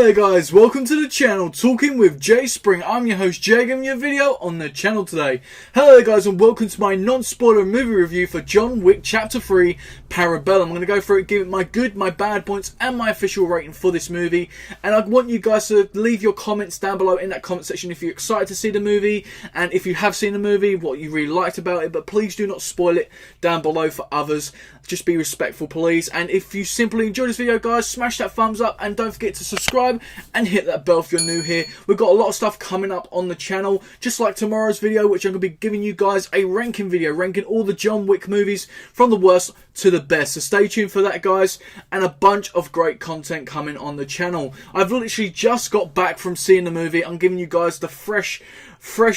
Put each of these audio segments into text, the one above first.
Hello guys, welcome to the channel Talking with Jay Spring. I'm your host Jay, giving you a video on the channel today. Hello guys and welcome to my non-spoiler movie review for John Wick Chapter 3 Parabellum. I'm going to go through it, give it my good, my bad points and my official rating for this movie. And I want you guys to leave your comments down below in that comment section if you're excited to see the movie, and if you have seen the movie, what you really liked about it. But please do not spoil it down below for others. Just be respectful please. And if you simply enjoyed this video guys, smash that thumbs up and don't forget to subscribe and hit that bell if you're new here. We've got a lot of stuff coming up on the channel, just like tomorrow's video, which I'm going to be giving you guys a ranking video, ranking all the John Wick movies from the worst to the best. So stay tuned for that guys, and a bunch of great content coming on the channel. I've literally just got back from seeing the movie. I'm giving you guys the fresh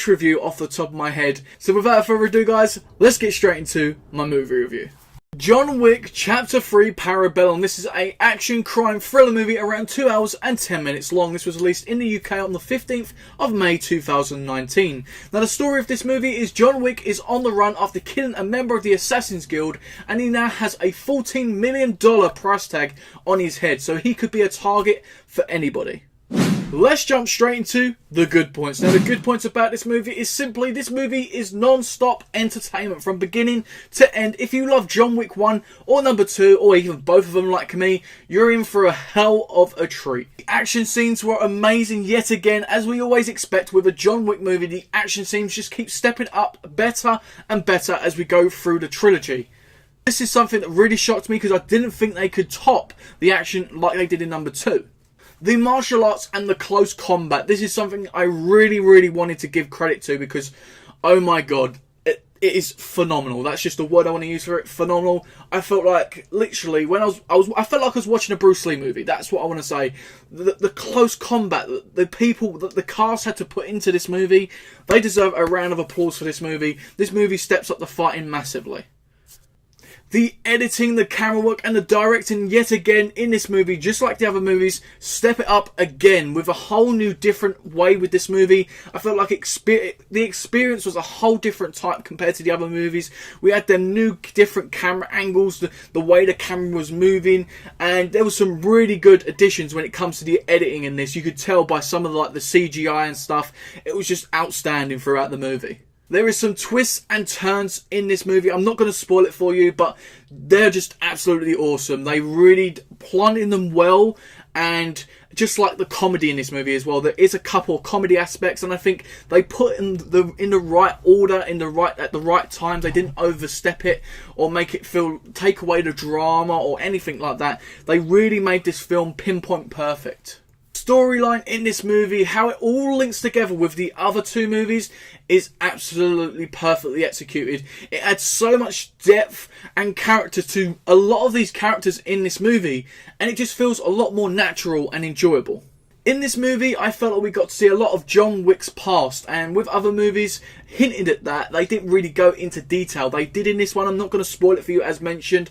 review off the top of my head. So without further ado guys, let's get straight into my movie review. John Wick Chapter 3 Parabellum. This is a action crime thriller movie around 2 hours and 10 minutes long. This was released in the UK on the 15th of May 2019. Now the story of this movie is John Wick is on the run after killing a member of the Assassin's Guild, and he now has a $14 million price tag on his head, so he could be a target for anybody. Let's jump straight into the good points. Now the good points about this movie is simply, this movie is non-stop entertainment from beginning to end. If you love John Wick 1 or number 2 or even both of them like me, you're in for a hell of a treat. The action scenes were amazing yet again. As we always expect with a John Wick movie, the action scenes just keep stepping up better and better as we go through the trilogy. This is something that really shocked me because I didn't think they could top the action like they did in number 2. The martial arts and the close combat, this is something I really wanted to give credit to because, oh my god, it is phenomenal. That's just the word I want to use for it, phenomenal. I felt like, literally, when I felt like I was watching a Bruce Lee movie. That's what I want to say. The close combat, the people that the cast had to put into this movie, they deserve a round of applause for this movie. This movie steps up the fighting massively. The editing, the camera work and the directing yet again in this movie, just like the other movies, step it up again with a whole new different way with this movie. I felt like the experience was a whole different type compared to the other movies. We had them new different camera angles, the way the camera was moving, and there was some really good additions when it comes to the editing in this. You could tell by some of the CGI and stuff, it was just outstanding throughout the movie. There is some twists and turns in this movie. I'm not going to spoil it for you, but they're just absolutely awesome. They really planted them well, and just like the comedy in this movie as well, there is a couple of comedy aspects, and I think they put in the right order, at the right times. They didn't overstep it or make it take away the drama or anything like that. They really made this film pinpoint perfect. Storyline in this movie, how it all links together with the other two movies, is absolutely perfectly executed. It adds so much depth and character to a lot of these characters in this movie, and it just feels a lot more natural and enjoyable. In this movie, I felt like we got to see a lot of John Wick's past, and with other movies hinted at that, they didn't really go into detail. They did in this one. I'm not going to spoil it for you as mentioned,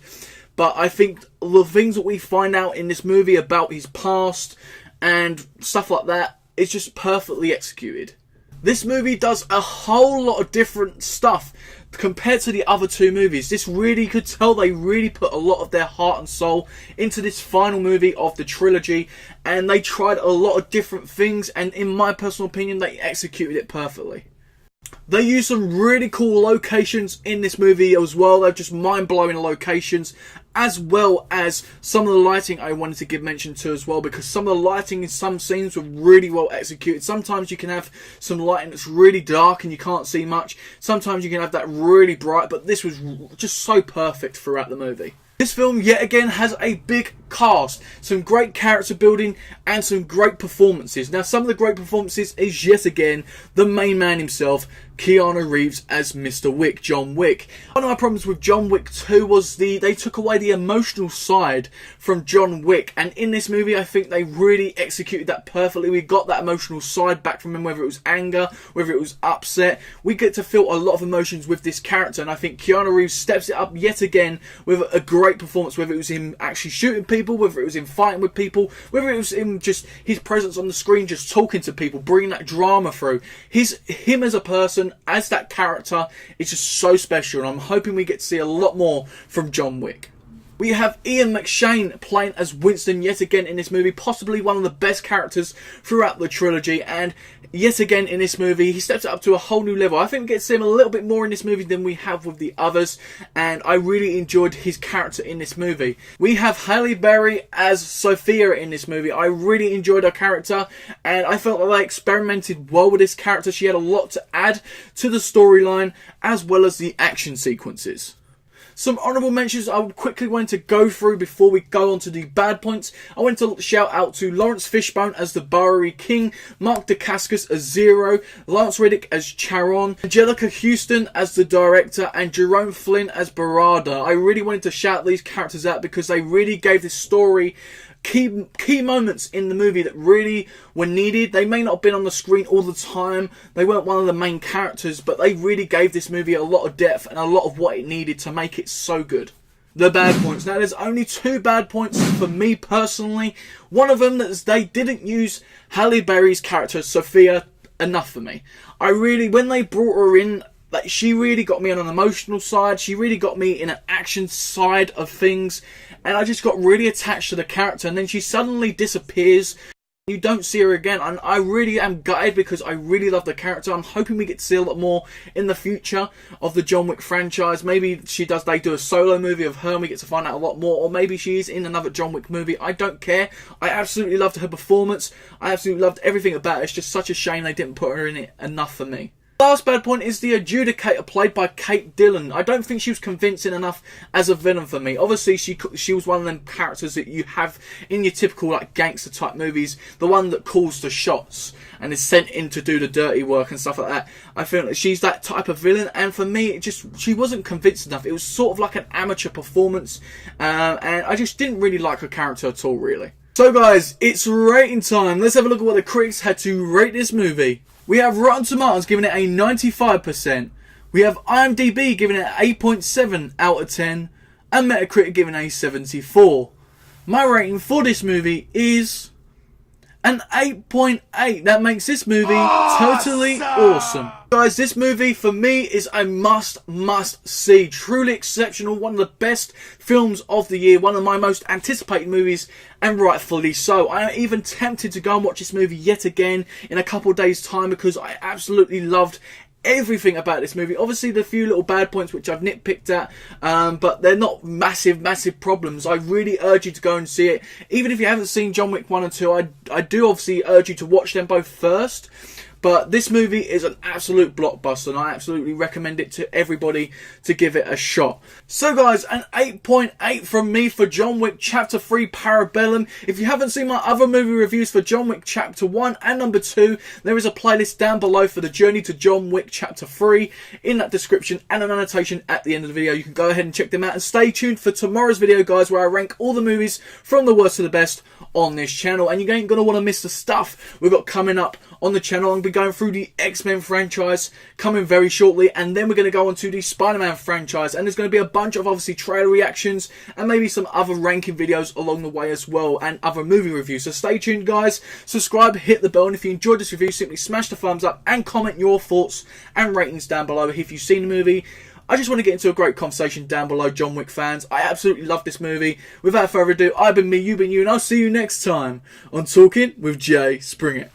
but I think the things that we find out in this movie about his past and stuff like that, it's just perfectly executed. This movie does a whole lot of different stuff compared to the other two movies. This really could tell they really put a lot of their heart and soul into this final movie of the trilogy, and they tried a lot of different things, and in my personal opinion, they executed it perfectly. They used some really cool locations in this movie as well. They're just mind-blowing locations, as well as some of the lighting I wanted to give mention to as well, because some of the lighting in some scenes were really well executed. Sometimes you can have some lighting that's really dark and you can't see much. Sometimes you can have that really bright, but this was just so perfect throughout the movie. This film yet again has a big cast, some great character building and some great performances. Now some of the great performances is yet again the main man himself, Keanu Reeves as Mr. Wick, John Wick. One of my problems with John Wick 2 was they took away the emotional side from John Wick, and in this movie I think they really executed that perfectly. We got that emotional side back from him, whether it was anger, whether it was upset. We get to feel a lot of emotions with this character, and I think Keanu Reeves steps it up yet again with a great performance, whether it was him actually shooting people, whether it was him fighting with people, whether it was him just his presence on the screen, just talking to people, bringing that drama through. Him as a person, as that character, is just so special, and I'm hoping we get to see a lot more from John Wick. We have Ian McShane playing as Winston yet again in this movie, possibly one of the best characters throughout the trilogy, and yet again in this movie he steps it up to a whole new level. I think we get to see him a little bit more in this movie than we have with the others, and I really enjoyed his character in this movie. We have Halle Berry as Sophia in this movie. I really enjoyed her character, and I felt that they experimented well with this character. She had a lot to add to the storyline as well as the action sequences. Some honourable mentions I quickly want to go through before we go on to the bad points. I want to shout out to Lawrence Fishburne as the Bowery King, Mark Dacascos as Zero, Lance Reddick as Charon, Angelica Houston as the director, and Jerome Flynn as Barada. I really wanted to shout these characters out because they really gave this story key moments in the movie that really were needed. They may not have been on the screen all the time, they weren't one of the main characters, but they really gave this movie a lot of depth and a lot of what it needed to make it so good. The bad points. Now there's only 2 bad points for me personally. One of them is they didn't use Halle Berry's character Sophia enough for me. When they brought her in, like, she really got me on an emotional side. She really got me in an action side of things. And I just got really attached to the character. And then she suddenly disappears. You don't see her again. And I really am gutted because I really love the character. I'm hoping we get to see a lot more in the future of the John Wick franchise. Maybe they do a solo movie of her and we get to find out a lot more. Or maybe she is in another John Wick movie. I don't care. I absolutely loved her performance. I absolutely loved everything about it. It's just such a shame they didn't put her in it enough for me. Last bad point is the adjudicator played by Kate Dillon. I don't think she was convincing enough as a villain for me. Obviously she was one of them characters that you have in your typical like gangster type movies, the one that calls the shots and is sent in to do the dirty work and stuff like that. I feel like she's that type of villain, and for me she wasn't convincing enough. It was sort of like an amateur performance, and I just didn't really like her character at all, really. So guys, it's rating time. Let's have a look at what the critics had to rate this movie. We have Rotten Tomatoes giving it a 95%. We have IMDb giving it 8.7 out of 10. And Metacritic giving a 74. My rating for this movie is an 8.8. That makes this movie totally awesome. Guys, this movie for me is a must see. Truly exceptional. One of the best films of the year. One of my most anticipated movies, and rightfully so. I am even tempted to go and watch this movie yet again in a couple of days' time because I absolutely loved everything about this movie. Obviously the few little bad points which I've nitpicked at, but they're not massive problems. I really urge you to go and see it. Even if you haven't seen John Wick 1 and 2, I do obviously urge you to watch them both first. But this movie is an absolute blockbuster, and I absolutely recommend it to everybody to give it a shot. So guys, an 8.8 from me for John Wick Chapter 3 Parabellum. If you haven't seen my other movie reviews for John Wick Chapter 1 and number 2, there is a playlist down below for the journey to John Wick Chapter 3 in that description, and an annotation at the end of the video. You can go ahead and check them out, and stay tuned for tomorrow's video, guys, where I rank all the movies from the worst to the best on this channel, and you ain't going to want to miss the stuff we've got coming up on the channel. I'm going to be going through the X-Men franchise coming very shortly, and then we're going to go on to the Spider-Man franchise, and there's going to be a bunch of obviously trailer reactions and maybe some other ranking videos along the way as well, and other movie reviews. So stay tuned, guys. Subscribe, hit the bell, and if you enjoyed this review, simply smash the thumbs up and comment your thoughts and ratings down below if you've seen the movie. I just want to get into a great conversation down below, John Wick fans. I absolutely love this movie. Without further ado, I've been me, you've been you, and I'll see you next time on Talking with Jay Springett.